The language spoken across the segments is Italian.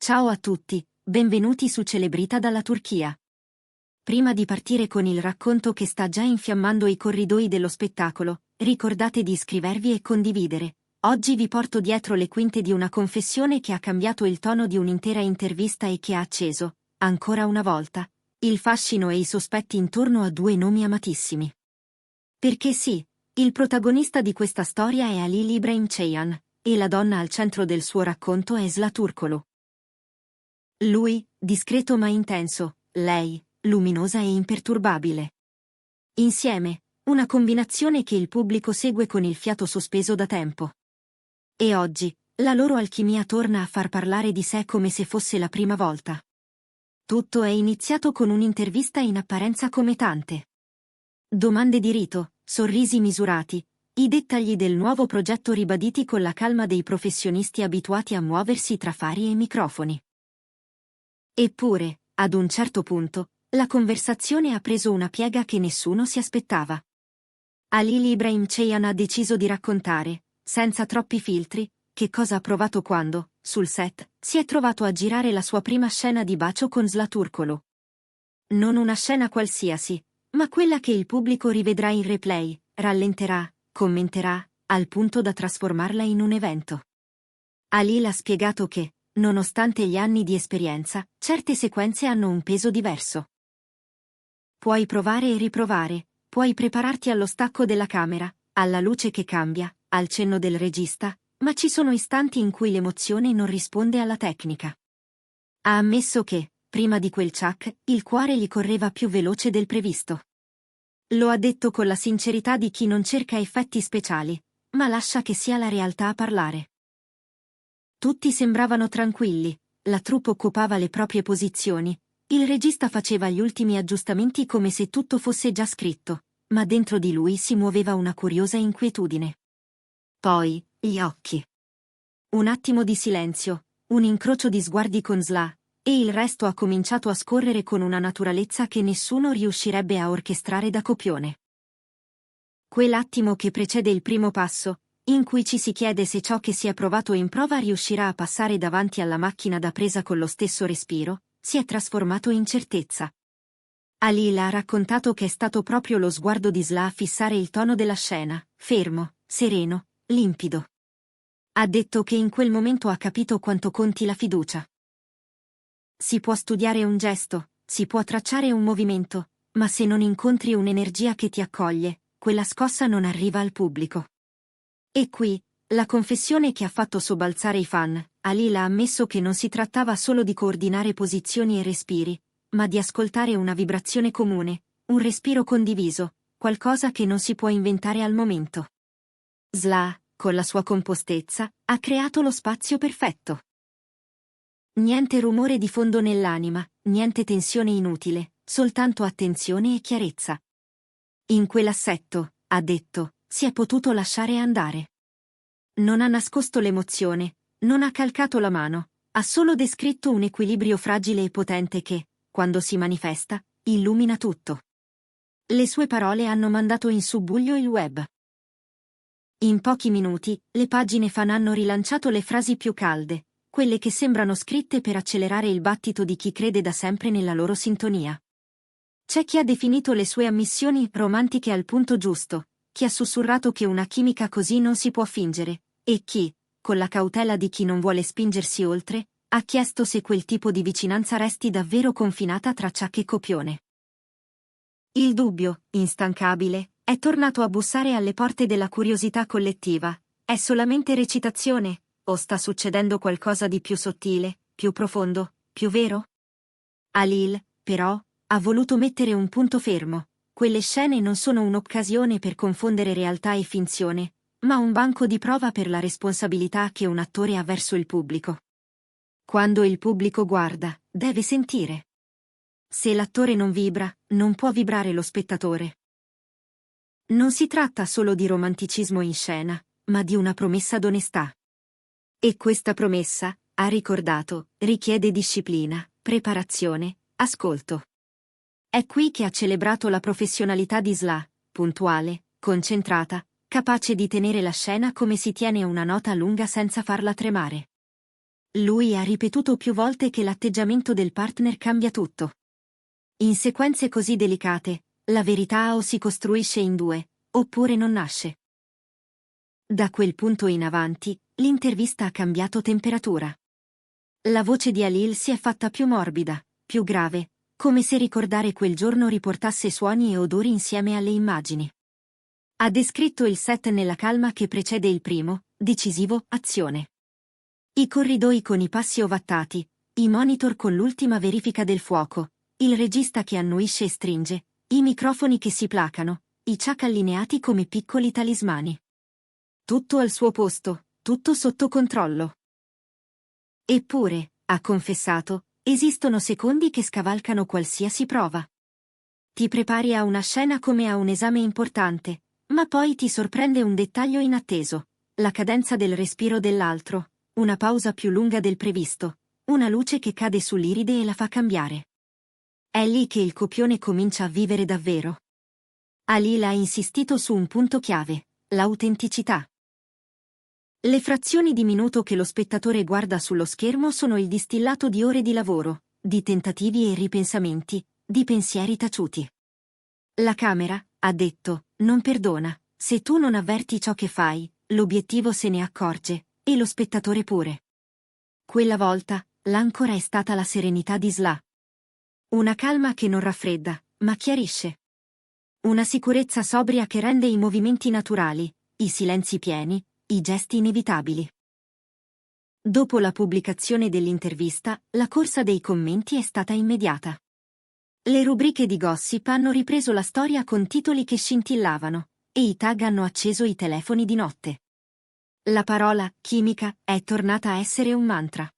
Ciao a tutti, benvenuti su Celebrita dalla Turchia. Prima di partire con il racconto che sta già infiammando i corridoi dello spettacolo, ricordate di iscrivervi e condividere. Oggi vi porto dietro le quinte di una confessione che ha cambiato il tono di un'intera intervista e che ha acceso, ancora una volta, il fascino e i sospetti intorno a due nomi amatissimi. Perché sì, il protagonista di questa storia è Halil İbrahimceyhan, e la donna al centro del suo racconto è Sıla Turkoglu. Lui, discreto ma intenso, lei, luminosa e imperturbabile. Insieme, una combinazione che il pubblico segue con il fiato sospeso da tempo. E oggi, la loro alchimia torna a far parlare di sé come se fosse la prima volta. Tutto è iniziato con un'intervista in apparenza come tante. Domande di rito, sorrisi misurati, i dettagli del nuovo progetto ribaditi con la calma dei professionisti abituati a muoversi tra fari e microfoni. Eppure, ad un certo punto, la conversazione ha preso una piega che nessuno si aspettava. Halil İbrahimceyhan ha deciso di raccontare, senza troppi filtri, che cosa ha provato quando, sul set, si è trovato a girare la sua prima scena di bacio con Sıla Turkoglu. Non una scena qualsiasi, ma quella che il pubblico rivedrà in replay, rallenterà, commenterà, al punto da trasformarla in un evento. Halil ha spiegato che, nonostante gli anni di esperienza, certe sequenze hanno un peso diverso. Puoi provare e riprovare, puoi prepararti allo stacco della camera, alla luce che cambia, al cenno del regista, ma ci sono istanti in cui l'emozione non risponde alla tecnica. Ha ammesso che, prima di quel ciak, il cuore gli correva più veloce del previsto. Lo ha detto con la sincerità di chi non cerca effetti speciali, ma lascia che sia la realtà a parlare. Tutti sembravano tranquilli, la troupe occupava le proprie posizioni, il regista faceva gli ultimi aggiustamenti come se tutto fosse già scritto, ma dentro di lui si muoveva una curiosa inquietudine. Poi, gli occhi. Un attimo di silenzio, un incrocio di sguardi con Sıla, e il resto ha cominciato a scorrere con una naturalezza che nessuno riuscirebbe a orchestrare da copione. Quell'attimo che precede il primo passo, in cui ci si chiede se ciò che si è provato in prova riuscirà a passare davanti alla macchina da presa con lo stesso respiro, si è trasformato in certezza. Halil ha raccontato che è stato proprio lo sguardo di Sıla a fissare il tono della scena, fermo, sereno, limpido. Ha detto che in quel momento ha capito quanto conti la fiducia. Si può studiare un gesto, si può tracciare un movimento, ma se non incontri un'energia che ti accoglie, quella scossa non arriva al pubblico. E qui, la confessione che ha fatto sobbalzare i fan. Halil ha ammesso che non si trattava solo di coordinare posizioni e respiri, ma di ascoltare una vibrazione comune, un respiro condiviso, qualcosa che non si può inventare al momento. Sıla, con la sua compostezza, ha creato lo spazio perfetto. Niente rumore di fondo nell'anima, niente tensione inutile, soltanto attenzione e chiarezza. In quell'assetto, ha detto, si è potuto lasciare andare. Non ha nascosto l'emozione, non ha calcato la mano, ha solo descritto un equilibrio fragile e potente che, quando si manifesta, illumina tutto. Le sue parole hanno mandato in subbuglio il web. In pochi minuti, le pagine fan hanno rilanciato le frasi più calde, quelle che sembrano scritte per accelerare il battito di chi crede da sempre nella loro sintonia. C'è chi ha definito le sue ammissioni romantiche al punto giusto, chi ha sussurrato che una chimica così non si può fingere, e chi, con la cautela di chi non vuole spingersi oltre, ha chiesto se quel tipo di vicinanza resti davvero confinata tra ciak e copione. Il dubbio, instancabile, è tornato a bussare alle porte della curiosità collettiva. È solamente recitazione, o sta succedendo qualcosa di più sottile, più profondo, più vero? Halil, però, ha voluto mettere un punto fermo. Quelle scene non sono un'occasione per confondere realtà e finzione, ma un banco di prova per la responsabilità che un attore ha verso il pubblico. Quando il pubblico guarda, deve sentire. Se l'attore non vibra, non può vibrare lo spettatore. Non si tratta solo di romanticismo in scena, ma di una promessa d'onestà. E questa promessa, ha ricordato, richiede disciplina, preparazione, ascolto. È qui che ha celebrato la professionalità di Sıla, puntuale, concentrata, capace di tenere la scena come si tiene una nota lunga senza farla tremare. Lui ha ripetuto più volte che l'atteggiamento del partner cambia tutto. In sequenze così delicate, la verità o si costruisce in due, oppure non nasce. Da quel punto in avanti, l'intervista ha cambiato temperatura. La voce di Halil si è fatta più morbida, più grave, come se ricordare quel giorno riportasse suoni e odori insieme alle immagini. Ha descritto il set nella calma che precede il primo, decisivo, azione. I corridoi con i passi ovattati, i monitor con l'ultima verifica del fuoco, il regista che annuisce e stringe, i microfoni che si placano, i chuck allineati come piccoli talismani. Tutto al suo posto, tutto sotto controllo. Eppure, ha confessato, esistono secondi che scavalcano qualsiasi prova. Ti prepari a una scena come a un esame importante, ma poi ti sorprende un dettaglio inatteso, la cadenza del respiro dell'altro, una pausa più lunga del previsto, una luce che cade sull'iride e la fa cambiare. È lì che il copione comincia a vivere davvero. Halil ha insistito su un punto chiave, l'autenticità. Le frazioni di minuto che lo spettatore guarda sullo schermo sono il distillato di ore di lavoro, di tentativi e ripensamenti, di pensieri taciuti. La camera, ha detto, non perdona, se tu non avverti ciò che fai, l'obiettivo se ne accorge, e lo spettatore pure. Quella volta, l'ancora è stata la serenità di Sla. Una calma che non raffredda, ma chiarisce. Una sicurezza sobria che rende i movimenti naturali, i silenzi pieni, i gesti inevitabili. Dopo la pubblicazione dell'intervista, la corsa dei commenti è stata immediata. Le rubriche di gossip hanno ripreso la storia con titoli che scintillavano, e i tag hanno acceso i telefoni di notte. La parola chimica è tornata a essere un mantra.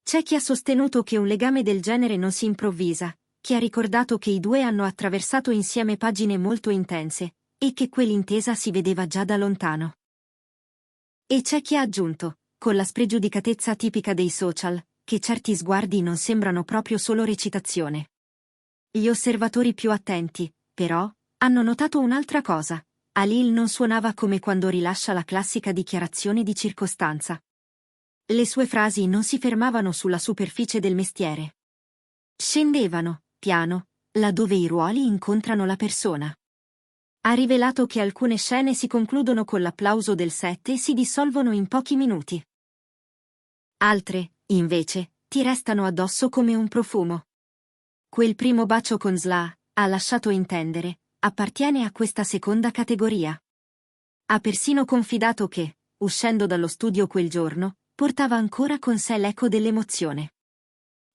C'è chi ha sostenuto che un legame del genere non si improvvisa, chi ha ricordato che i due hanno attraversato insieme pagine molto intense, e che quell'intesa si vedeva già da lontano. E c'è chi ha aggiunto, con la spregiudicatezza tipica dei social, che certi sguardi non sembrano proprio solo recitazione. Gli osservatori più attenti, però, hanno notato un'altra cosa. Halil non suonava come quando rilascia la classica dichiarazione di circostanza. Le sue frasi non si fermavano sulla superficie del mestiere. Scendevano, piano, laddove i ruoli incontrano la persona. Ha rivelato che alcune scene si concludono con l'applauso del set e si dissolvono in pochi minuti. Altre, invece, ti restano addosso come un profumo. Quel primo bacio con Sla, ha lasciato intendere, appartiene a questa seconda categoria. Ha persino confidato che, uscendo dallo studio quel giorno, portava ancora con sé l'eco dell'emozione.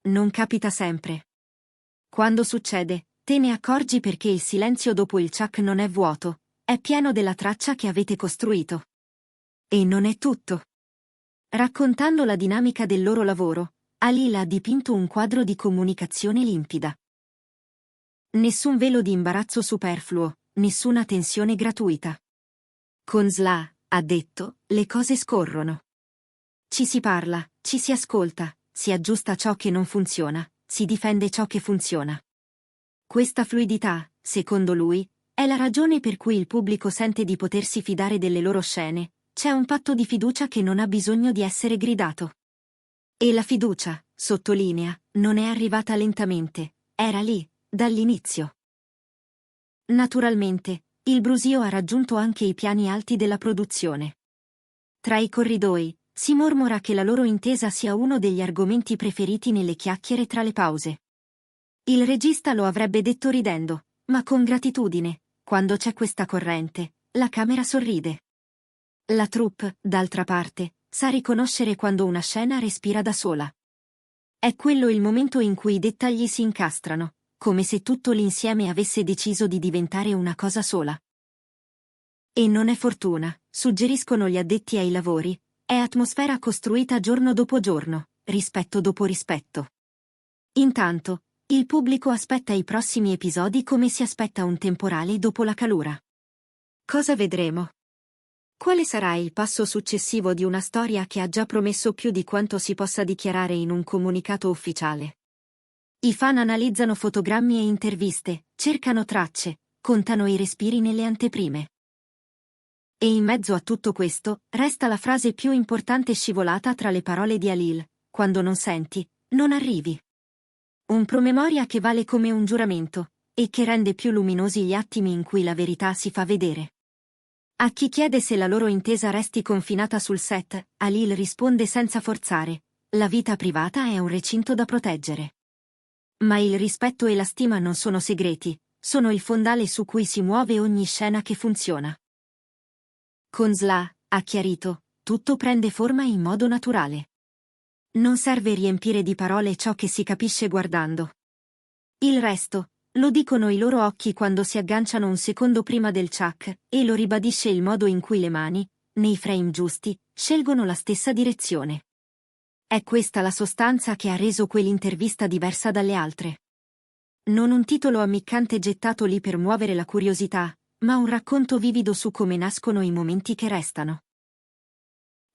Non capita sempre. Quando succede, te ne accorgi perché il silenzio dopo il chuck non è vuoto, è pieno della traccia che avete costruito. E non è tutto. Raccontando la dinamica del loro lavoro, Halil ha dipinto un quadro di comunicazione limpida. Nessun velo di imbarazzo superfluo, nessuna tensione gratuita. Con Sla, ha detto, le cose scorrono. Ci si parla, ci si ascolta, si aggiusta ciò che non funziona, si difende ciò che funziona. Questa fluidità, secondo lui, è la ragione per cui il pubblico sente di potersi fidare delle loro scene, c'è un patto di fiducia che non ha bisogno di essere gridato. E la fiducia, sottolinea, non è arrivata lentamente, era lì, dall'inizio. Naturalmente, il brusio ha raggiunto anche i piani alti della produzione. Tra i corridoi, si mormora che la loro intesa sia uno degli argomenti preferiti nelle chiacchiere tra le pause. Il regista lo avrebbe detto ridendo, ma con gratitudine, quando c'è questa corrente, la camera sorride. La troupe, d'altra parte, sa riconoscere quando una scena respira da sola. È quello il momento in cui i dettagli si incastrano, come se tutto l'insieme avesse deciso di diventare una cosa sola. E non è fortuna, suggeriscono gli addetti ai lavori, è atmosfera costruita giorno dopo giorno, rispetto dopo rispetto. Intanto, il pubblico aspetta i prossimi episodi come si aspetta un temporale dopo la calura. Cosa vedremo? Quale sarà il passo successivo di una storia che ha già promesso più di quanto si possa dichiarare in un comunicato ufficiale? I fan analizzano fotogrammi e interviste, cercano tracce, contano i respiri nelle anteprime. E in mezzo a tutto questo, resta la frase più importante scivolata tra le parole di Halil. quando non senti, non arrivi. Un promemoria che vale come un giuramento, e che rende più luminosi gli attimi in cui la verità si fa vedere. A chi chiede se la loro intesa resti confinata sul set, Halil risponde senza forzare: la vita privata è un recinto da proteggere. Ma il rispetto e la stima non sono segreti, sono il fondale su cui si muove ogni scena che funziona. Con Sla, ha chiarito, tutto prende forma in modo naturale. Non serve riempire di parole ciò che si capisce guardando. Il resto, lo dicono i loro occhi quando si agganciano un secondo prima del chuck, e lo ribadisce il modo in cui le mani, nei frame giusti, scelgono la stessa direzione. È questa la sostanza che ha reso quell'intervista diversa dalle altre. Non un titolo ammiccante gettato lì per muovere la curiosità, ma un racconto vivido su come nascono i momenti che restano.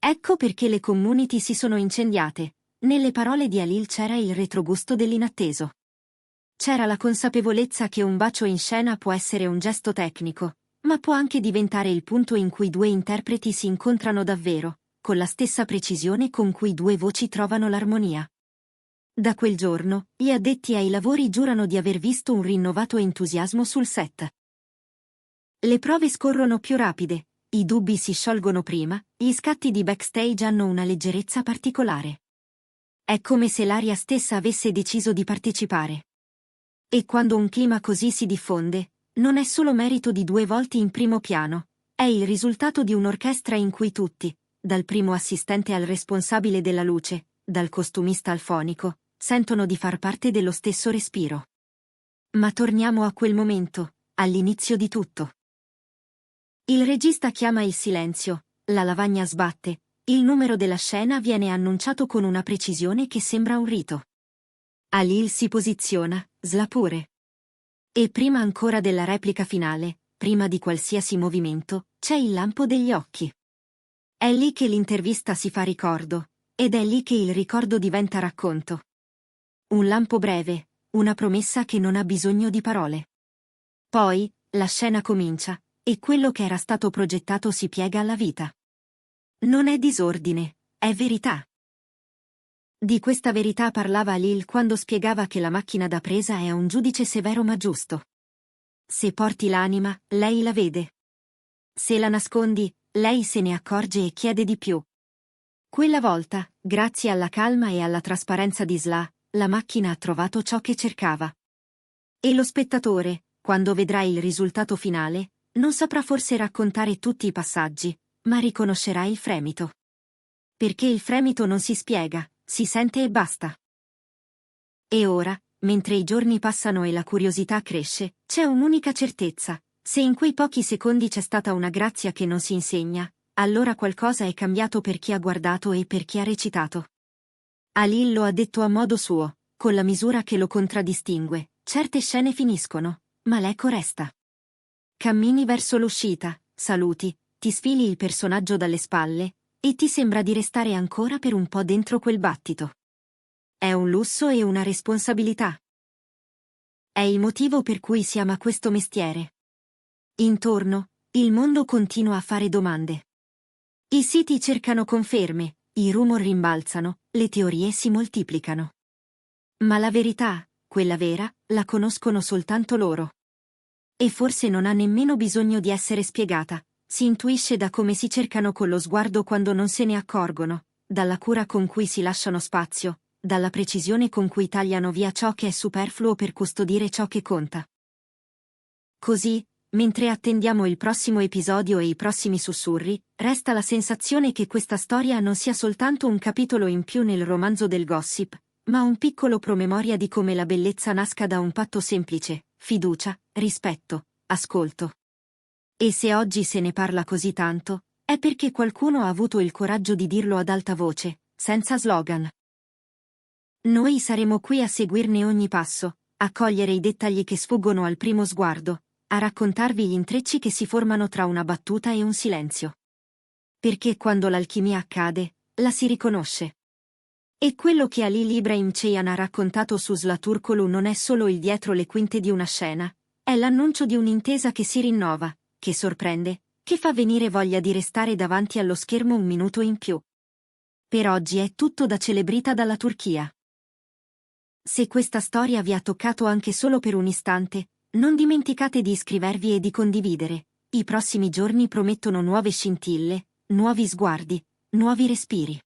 Ecco perché le community si sono incendiate. Nelle parole di Halil c'era il retrogusto dell'inatteso. C'era la consapevolezza che un bacio in scena può essere un gesto tecnico, ma può anche diventare il punto in cui due interpreti si incontrano davvero, con la stessa precisione con cui due voci trovano l'armonia. Da quel giorno, gli addetti ai lavori giurano di aver visto un rinnovato entusiasmo sul set. Le prove scorrono più rapide, i dubbi si sciolgono prima, gli scatti di backstage hanno una leggerezza particolare. È come se l'aria stessa avesse deciso di partecipare. E quando un clima così si diffonde, non è solo merito di due volti in primo piano, è il risultato di un'orchestra in cui tutti, dal primo assistente al responsabile della luce, dal costumista al fonico, sentono di far parte dello stesso respiro. Ma torniamo a quel momento, all'inizio di tutto. Il regista chiama il silenzio, la lavagna sbatte, il numero della scena viene annunciato con una precisione che sembra un rito. Halil si posiziona, Sla pure. E prima ancora della replica finale, prima di qualsiasi movimento, c'è il lampo degli occhi. È lì che l'intervista si fa ricordo, ed è lì che il ricordo diventa racconto. Un lampo breve, una promessa che non ha bisogno di parole. Poi, la scena comincia, e quello che era stato progettato si piega alla vita. Non è disordine, è verità. Di questa verità parlava Halil quando spiegava che la macchina da presa è un giudice severo ma giusto. Se porti l'anima, lei la vede. Se la nascondi, lei se ne accorge e chiede di più. Quella volta, grazie alla calma e alla trasparenza di Sla, la macchina ha trovato ciò che cercava. E lo spettatore, quando vedrà il risultato finale, non saprà forse raccontare tutti i passaggi, ma riconoscerà il fremito. Perché il fremito non si spiega, si sente e basta. E ora, mentre i giorni passano e la curiosità cresce, c'è un'unica certezza: se in quei pochi secondi c'è stata una grazia che non si insegna, allora qualcosa è cambiato per chi ha guardato e per chi ha recitato. Halil lo ha detto a modo suo, con la misura che lo contraddistingue: certe scene finiscono, ma l'eco resta. Cammini verso l'uscita, saluti, ti sfili il personaggio dalle spalle, e ti sembra di restare ancora per un po' dentro quel battito. È un lusso e una responsabilità. È il motivo per cui si ama questo mestiere. Intorno, il mondo continua a fare domande. I siti cercano conferme, i rumor rimbalzano, le teorie si moltiplicano. Ma la verità, quella vera, la conoscono soltanto loro. E forse non ha nemmeno bisogno di essere spiegata, si intuisce da come si cercano con lo sguardo quando non se ne accorgono, dalla cura con cui si lasciano spazio, dalla precisione con cui tagliano via ciò che è superfluo per custodire ciò che conta. Così, mentre attendiamo il prossimo episodio e i prossimi sussurri, resta la sensazione che questa storia non sia soltanto un capitolo in più nel romanzo del gossip, ma un piccolo promemoria di come la bellezza nasca da un patto semplice: fiducia, rispetto, ascolto. E se oggi se ne parla così tanto, è perché qualcuno ha avuto il coraggio di dirlo ad alta voce, senza slogan. Noi saremo qui a seguirne ogni passo, a cogliere i dettagli che sfuggono al primo sguardo, a raccontarvi gli intrecci che si formano tra una battuta e un silenzio. Perché quando l'alchimia accade, la si riconosce. E quello che Halil Ibrahim Ceyhan ha raccontato su Slaturkolu non è solo il dietro le quinte di una scena, è l'annuncio di un'intesa che si rinnova, che sorprende, che fa venire voglia di restare davanti allo schermo un minuto in più. Per oggi è tutto da Celebrita dalla Turchia. Se questa storia vi ha toccato anche solo per un istante, non dimenticate di iscrivervi e di condividere. I prossimi giorni promettono nuove scintille, nuovi sguardi, nuovi respiri.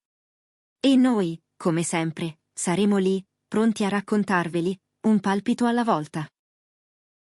E noi, come sempre, saremo lì, pronti a raccontarveli, un palpito alla volta.